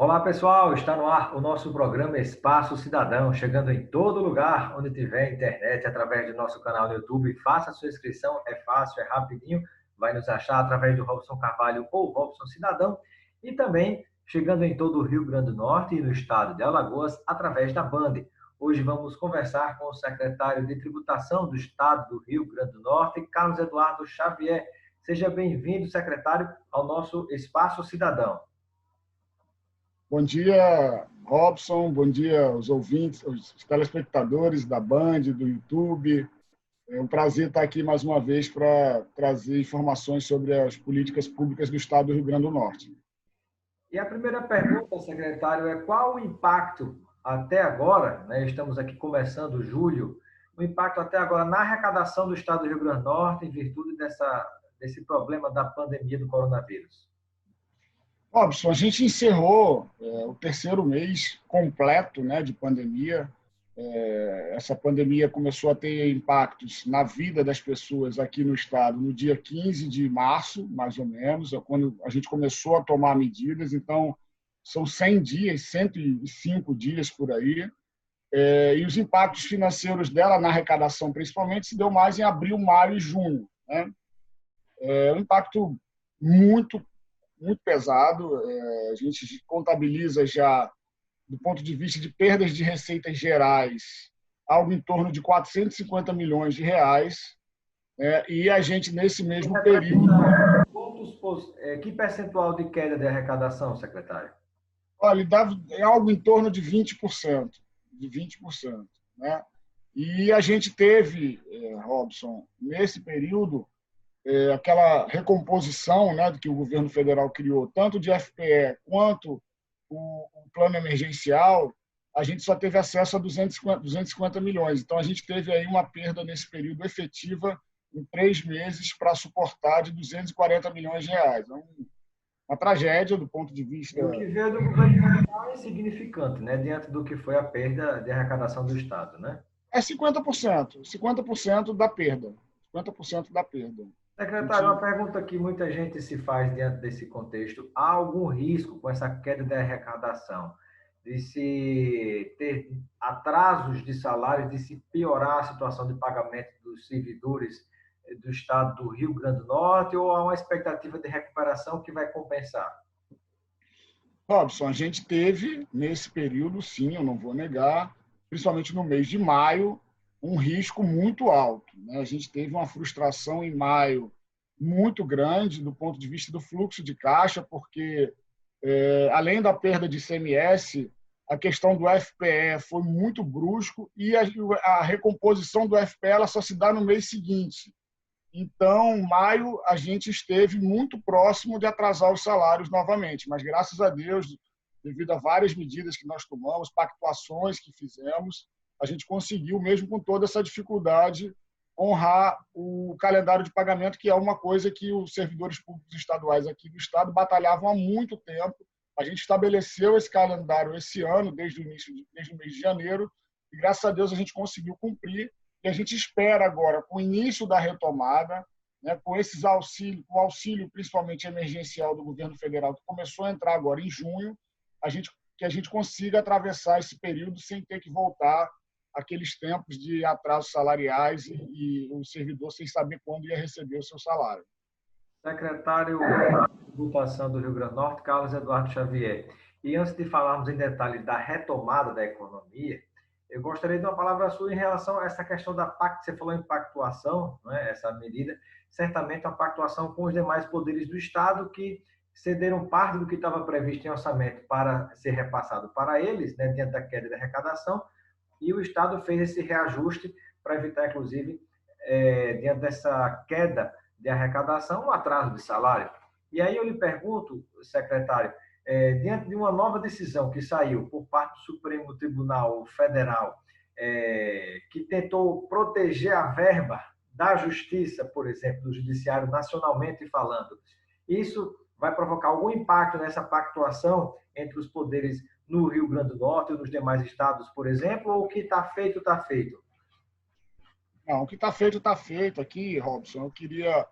Olá, pessoal. Está no ar o nosso programa Espaço Cidadão, chegando em todo lugar onde tiver internet, através do nosso canal no YouTube. Faça a sua inscrição, é fácil, é rapidinho. Vai nos achar através do Robson Carvalho ou Robson Cidadão. E também chegando em todo o Rio Grande do Norte e no estado de Alagoas, através da Band. Hoje vamos conversar com o secretário de Tributação do estado do Rio Grande do Norte, Carlos Eduardo Xavier. Seja bem-vindo, secretário, ao nosso Espaço Cidadão. Bom dia, Robson. Bom dia aos ouvintes, aos telespectadores da Band, do YouTube. É um prazer estar aqui mais uma vez para trazer informações sobre as políticas públicas do Estado do Rio Grande do Norte. E a primeira pergunta, secretário, é qual o impacto até agora, né, estamos aqui começando julho, o impacto até agora na arrecadação do Estado do Rio Grande do Norte em virtude desse problema da pandemia do coronavírus? Robson, a gente encerrou o terceiro mês completo, né, de pandemia. Essa pandemia começou a ter impactos na vida das pessoas aqui no estado no dia 15 de março, mais ou menos, é quando a gente começou a tomar medidas. Então, são 100 dias, 105 dias por aí. E os impactos financeiros dela na arrecadação, principalmente, se deu mais em abril, maio e junho, né? Um impacto muito, muito pesado. A gente contabiliza já, do ponto de vista de perdas de receitas gerais, algo em torno de 450 milhões de reais, né? E a gente, nesse mesmo período... Que percentual de queda de arrecadação, secretário? Olha, é algo em torno de 20%, né? E a gente teve, Robson, nesse período, aquela recomposição, né, que o governo federal criou, tanto de FPE quanto o plano emergencial. A gente só teve acesso a 250 milhões. Então, a gente teve aí uma perda nesse período efetiva em 3 meses para suportar de 240 milhões de reais. É uma tragédia do ponto de vista... E o que veio do governo federal é insignificante, né, diante do que foi a perda de arrecadação do Estado, né? É 50% da perda. 50% da perda. Secretário, uma pergunta que muita gente se faz diante desse contexto: há algum risco com essa queda de arrecadação, de se ter atrasos de salários, de se piorar a situação de pagamento dos servidores do estado do Rio Grande do Norte, ou há uma expectativa de recuperação que vai compensar? Robson, a gente teve, nesse período, sim, eu não vou negar, principalmente no mês de maio, um risco muito alto, né? A gente teve uma frustração em maio muito grande do ponto de vista do fluxo de caixa, porque, além da perda de ICMS, a questão do FPE foi muito brusco e a recomposição do FPE ela só se dá no mês seguinte. Então, maio, a gente esteve muito próximo de atrasar os salários novamente, mas, graças a Deus, devido a várias medidas que nós tomamos, pactuações que fizemos, a gente conseguiu, mesmo com toda essa dificuldade, honrar o calendário de pagamento, que é uma coisa que os servidores públicos estaduais aqui do estado batalhavam há muito tempo. A gente estabeleceu esse calendário esse ano, desde o mês de janeiro, e, graças a Deus, a gente conseguiu cumprir. E a gente espera agora, com o início da retomada, né, com esses auxílios, com o auxílio principalmente emergencial do governo federal, que começou a entrar agora em junho, que a gente consiga atravessar esse período sem ter que voltar àqueles tempos de atrasos salariais e o servidor sem saber quando ia receber o seu salário. Secretário de Tributação do Rio Grande do Norte, Carlos Eduardo Xavier. E antes de falarmos em detalhes da retomada da economia, eu gostaria de uma palavra sua em relação a essa questão da pacto. Você falou em pactuação, né? Essa medida, certamente uma pactuação com os demais poderes do Estado que cederam parte do que estava previsto em orçamento para ser repassado para eles, né, diante da queda da arrecadação, e o Estado fez esse reajuste para evitar, inclusive, diante dessa queda de arrecadação, um atraso de salário. E aí eu lhe pergunto, secretário, diante de uma nova decisão que saiu por parte do Supremo Tribunal Federal, que tentou proteger a verba da Justiça, por exemplo, do Judiciário nacionalmente falando, isso vai provocar algum impacto nessa pactuação entre os poderes no Rio Grande do Norte e nos demais estados, por exemplo, ou o que está feito, está feito? Não, o que está feito, está feito. Aqui, Robson, eu queria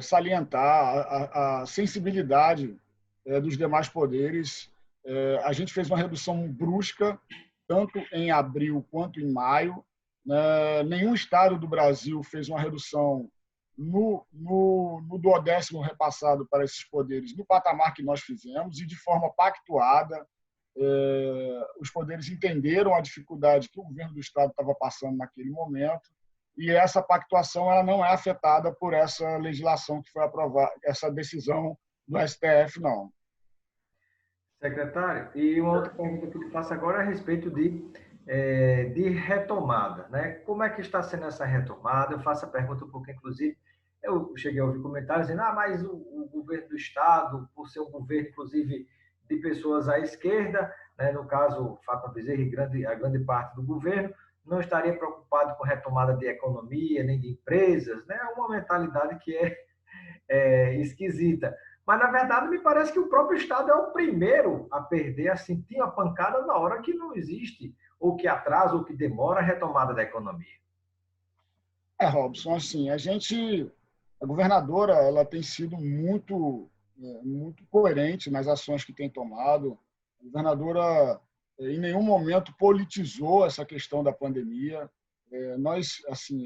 salientar a sensibilidade dos demais poderes A gente fez uma redução brusca, tanto em abril quanto em maio. Nenhum estado do Brasil fez uma redução no duodécimo repassado para esses poderes no patamar que nós fizemos e de forma pactuada. Os poderes entenderam a dificuldade que o governo do estado estava passando naquele momento e essa pactuação ela não é afetada por essa legislação que foi aprovada, essa decisão do STF, não. Secretário, e uma outra pergunta que eu faço agora é a respeito de retomada, né? Como é que está sendo essa retomada? Eu faço a pergunta porque, inclusive, eu cheguei a ouvir comentários dizendo, mas o governo do Estado, por ser um governo, inclusive, de pessoas à esquerda, né? No caso, Fátima Bezerra e a grande parte do governo, não estaria preocupado com retomada de economia, nem de empresas, né? É uma mentalidade que é esquisita. Mas, na verdade, me parece que o próprio Estado é o primeiro a perder, a sentir uma pancada na hora que não existe, ou que atrasa, ou que demora a retomada da economia. Robson, assim, a governadora, ela tem sido muito coerente nas ações que tem tomado. A governadora, em nenhum momento, politizou essa questão da pandemia.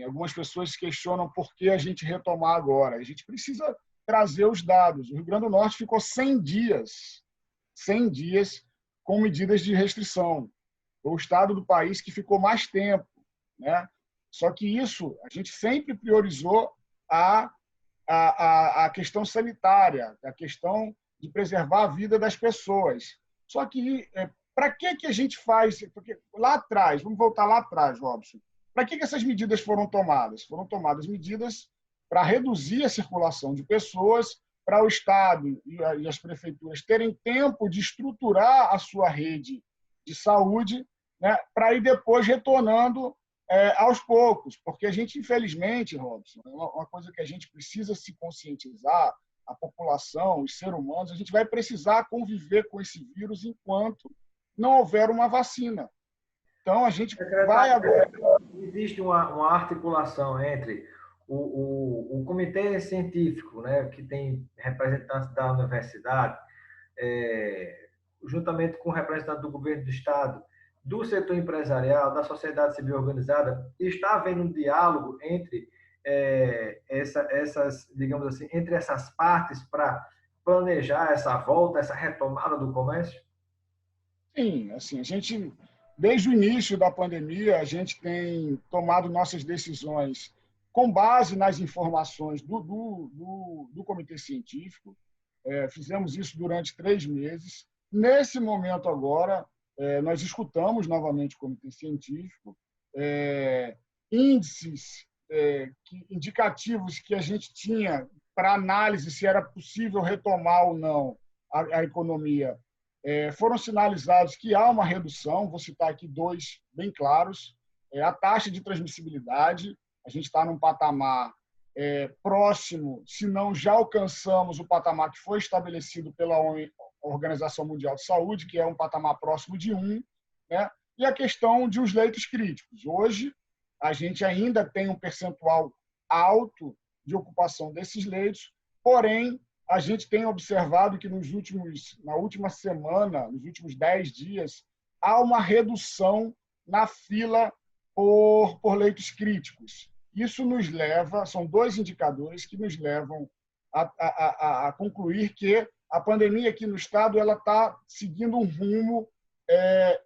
Algumas pessoas questionam por que a gente retomar agora. A gente precisa trazer os dados. O Rio Grande do Norte ficou 100 dias com medidas de restrição. Foi o estado do país que ficou mais tempo, né? Só que isso, a gente sempre priorizou a questão sanitária, a questão de preservar a vida das pessoas. Só que, para que a gente faz? Porque lá atrás, vamos voltar lá atrás, Robson, para que essas medidas foram tomadas? Foram tomadas medidas para reduzir a circulação de pessoas, para o Estado e as prefeituras terem tempo de estruturar a sua rede de saúde, né, para ir depois retornando aos poucos. Porque a gente, infelizmente, Robson, é uma coisa que a gente precisa se conscientizar, a população, os seres humanos, a gente vai precisar conviver com esse vírus enquanto não houver uma vacina. Então, a gente vai agora... Existe uma articulação entre o comitê científico, né, que tem representantes da universidade, juntamente com representantes do governo do Estado, do setor empresarial, da sociedade civil organizada, está havendo um diálogo entre digamos assim, entre essas partes para planejar essa volta, essa retomada do comércio? Sim, assim, desde o início da pandemia, a gente tem tomado nossas decisões com base nas informações do comitê científico. Fizemos isso durante 3 meses. Nesse momento agora, nós escutamos novamente o comitê científico, índices indicativos que a gente tinha para análise se era possível retomar ou não a economia, foram sinalizados que há uma redução. Vou citar aqui 2 bem claros. A taxa de transmissibilidade, a gente está num patamar próximo, se não já alcançamos o patamar que foi estabelecido pela Organização Mundial de Saúde, que é um patamar próximo de 1, né? E a questão de os leitos críticos. Hoje, a gente ainda tem um percentual alto de ocupação desses leitos, porém, a gente tem observado que na última semana, nos últimos 10 dias, há uma redução na fila por leitos críticos. Isso nos leva, são 2 indicadores que nos levam a concluir que a pandemia aqui no estado ela está seguindo um rumo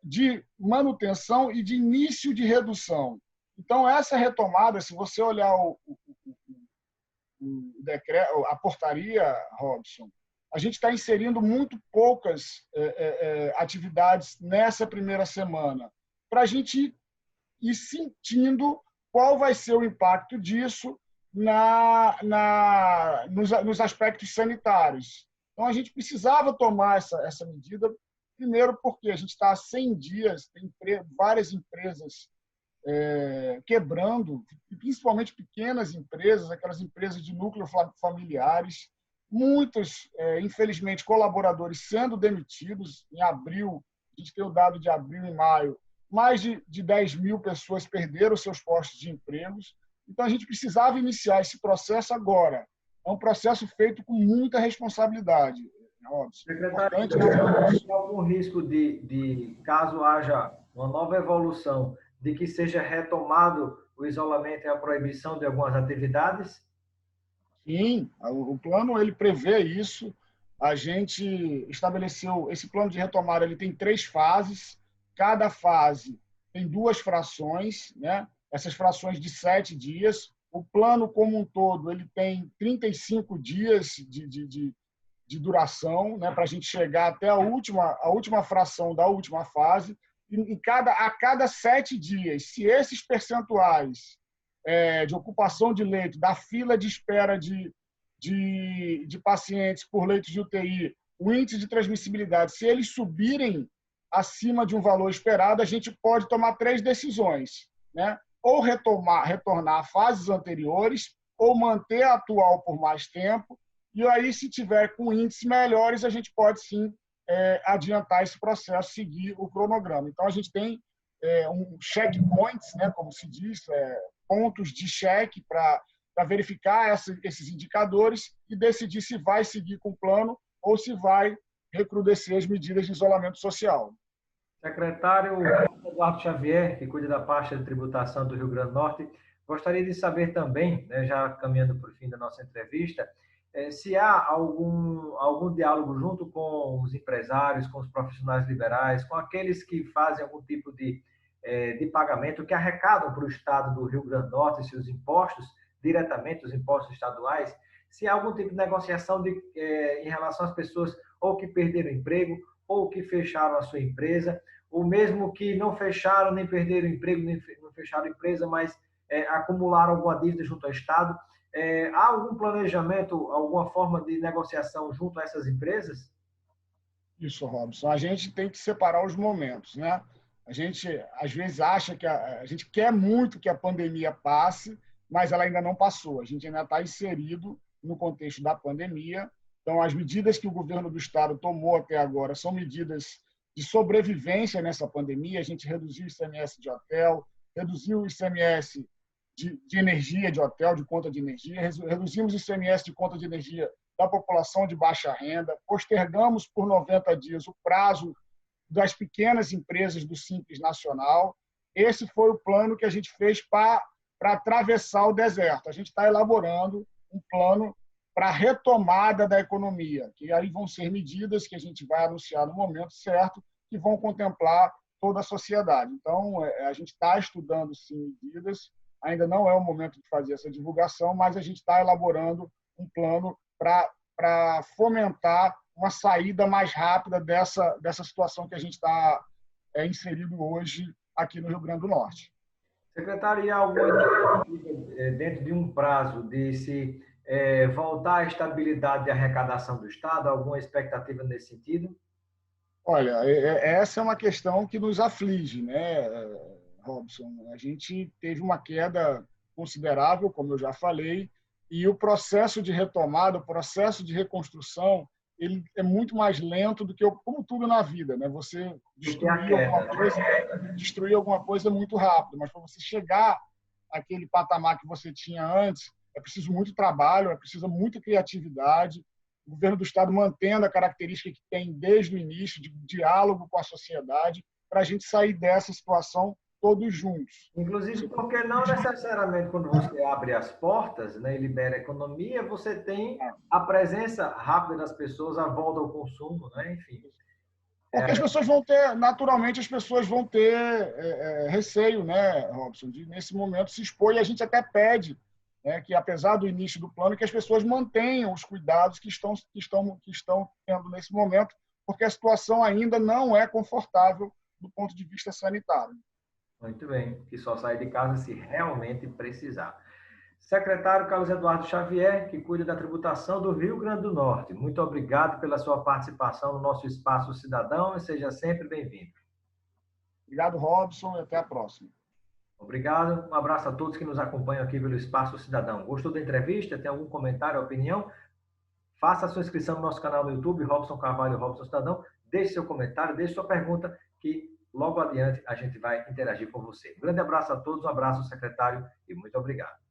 de manutenção e de início de redução. Então, essa retomada, se você olhar o decreto, a portaria, Robson, a gente está inserindo muito poucas atividades nessa primeira semana, para a gente ir sentindo qual vai ser o impacto disso nos aspectos sanitários. Então, a gente precisava tomar essa medida, primeiro porque a gente está há 100 dias, tem várias empresas quebrando, principalmente pequenas empresas, aquelas empresas de núcleo familiares, muitos, infelizmente, colaboradores sendo demitidos. Em abril, a gente tem o dado de abril e maio, mais de 10 mil pessoas perderam seus postos de empregos. Então, a gente precisava iniciar esse processo agora. É um processo feito com muita responsabilidade. É Robson. Secretário, Importante, né? tem algum risco caso haja uma nova evolução, de que seja retomado o isolamento e a proibição de algumas atividades? Sim, o plano ele prevê isso. A gente estabeleceu esse plano de retomada. Ele tem 3 fases. Cada fase tem 2 frações, né? Essas frações de 7 dias. O plano como um todo ele tem 35 dias de duração, né? Para a gente chegar até a última fração da última fase. E a cada 7 dias, se esses percentuais de ocupação de leito, da fila de espera de pacientes por leitos de UTI, o índice de transmissibilidade, se eles subirem acima de um valor esperado, a gente pode tomar 3 decisões, né? Ou retornar a fases anteriores, ou manter a atual por mais tempo, e aí, se tiver com índices melhores, a gente pode sim adiantar esse processo, seguir o cronograma. Então, a gente tem um checkpoints, né, como se diz, pontos de cheque para verificar esses indicadores e decidir se vai seguir com o plano ou se vai recrudescer as medidas de isolamento social. Secretário Eduardo Xavier, que cuida da pasta de tributação do Rio Grande do Norte, gostaria de saber também, né, já caminhando para o fim da nossa entrevista, se há algum diálogo junto com os empresários, com os profissionais liberais, com aqueles que fazem algum tipo de pagamento, que arrecadam para o Estado do Rio Grande do Norte seus impostos, diretamente os impostos estaduais, se há algum tipo de negociação em relação às pessoas ou que perderam o emprego, ou que fecharam a sua empresa, ou mesmo que não fecharam, nem perderam o emprego, nem não fecharam a empresa, mas acumularam alguma dívida junto ao Estado. Há algum planejamento, alguma forma de negociação junto a essas empresas? Isso, Robson. A gente tem que separar os momentos, né? A gente, às vezes, acha que a gente quer muito que a pandemia passe, mas ela ainda não passou. A gente ainda está inserido no contexto da pandemia. Então, as medidas que o governo do Estado tomou até agora são medidas de sobrevivência nessa pandemia. A gente reduziu o ICMS de hotel, reduziu o ICMS de energia de hotel, de conta de energia, reduzimos o ICMS de conta de energia da população de baixa renda, postergamos por 90 dias o prazo das pequenas empresas do Simples Nacional. Esse foi o plano que a gente fez para atravessar o deserto. A gente está elaborando um plano para a retomada da economia, que aí vão ser medidas que a gente vai anunciar no momento certo, que vão contemplar toda a sociedade. Então, a gente está estudando, sim, medidas. Ainda não é o momento de fazer essa divulgação, mas a gente está elaborando um plano para fomentar uma saída mais rápida dessa situação que a gente está inserido hoje aqui no Rio Grande do Norte. Secretário, e alguma dentro de um prazo de se voltar à estabilidade de arrecadação do Estado? Alguma expectativa nesse sentido? Olha, essa é uma questão que nos aflige, né, Robson? A gente teve uma queda considerável, como eu já falei, e o processo de retomada, o processo de reconstrução, ele é muito mais lento do que, como tudo na vida, né? Você destruir alguma coisa muito rápido, mas para você chegar àquele patamar que você tinha antes, é preciso muito trabalho, é preciso muita criatividade. O governo do Estado mantendo a característica que tem desde o início, de diálogo com a sociedade, para a gente sair dessa situação todos juntos. Inclusive, porque não necessariamente quando você abre as portas, né, e libera a economia, você tem a presença rápida das pessoas, a volta ao consumo, né? Enfim. Porque as pessoas vão ter, naturalmente, as pessoas vão ter receio, né, Robson, de nesse momento se expor, e a gente até pede, né, que, apesar do início do plano, que as pessoas mantenham os cuidados que estão tendo nesse momento, porque a situação ainda não é confortável do ponto de vista sanitário. Muito bem, que só sai de casa se realmente precisar. Secretário Carlos Eduardo Xavier, que cuida da tributação do Rio Grande do Norte. Muito obrigado pela sua participação no nosso Espaço Cidadão e seja sempre bem-vindo. Obrigado, Robson, e até a próxima. Obrigado. Um abraço a todos que nos acompanham aqui pelo Espaço Cidadão. Gostou da entrevista? Tem algum comentário, opinião? Faça a sua inscrição no nosso canal no YouTube, Robson Carvalho, Robson Cidadão. Deixe seu comentário, deixe sua pergunta, que logo adiante a gente vai interagir com você. Um grande abraço a todos, um abraço, secretário, e muito obrigado.